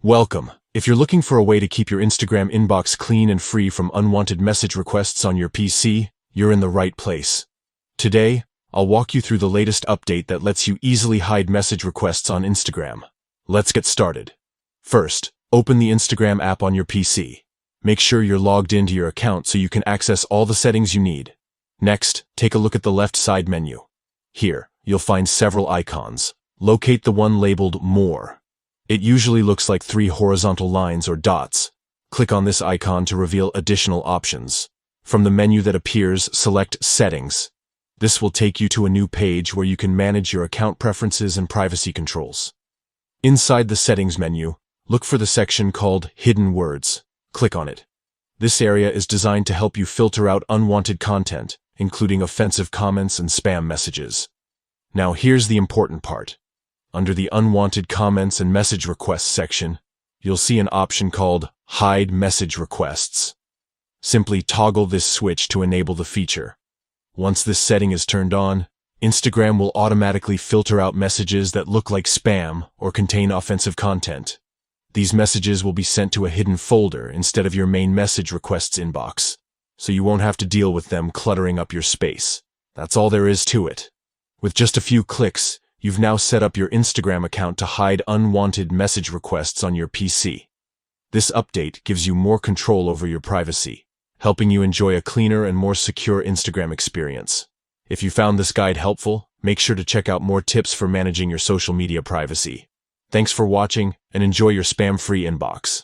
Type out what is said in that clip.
Welcome. If you're looking for a way to keep your Instagram inbox clean and free from unwanted message requests on your PC, you're in the right place. Today, I'll walk you through the latest update that lets you easily hide message requests on Instagram. Let's get started. First, open the Instagram app on your PC. Make sure you're logged into your account so you can access all the settings you need. Next, take a look at the left side menu. Here, you'll find several icons. Locate the one labeled More. It usually looks like 3 horizontal lines or dots. Click on this icon to reveal additional options. From the menu that appears, select Settings. This will take you to a new page where you can manage your account preferences and privacy controls. Inside the Settings menu, look for the section called Hidden Words. Click on it. This area is designed to help you filter out unwanted content, including offensive comments and spam messages. Now here's the important part. Under the Unwanted Comments and Message Requests section, you'll see an option called Hide Message Requests. Simply toggle this switch to enable the feature. Once this setting is turned on, Instagram will automatically filter out messages that look like spam or contain offensive content. These messages will be sent to a hidden folder instead of your main message requests inbox, so you won't have to deal with them cluttering up your space. That's all there is to it. With just a few clicks, you've now set up your Instagram account to hide unwanted message requests on your PC. This update gives you more control over your privacy, helping you enjoy a cleaner and more secure Instagram experience. If you found this guide helpful, make sure to check out more tips for managing your social media privacy. Thanks for watching, and enjoy your spam-free inbox.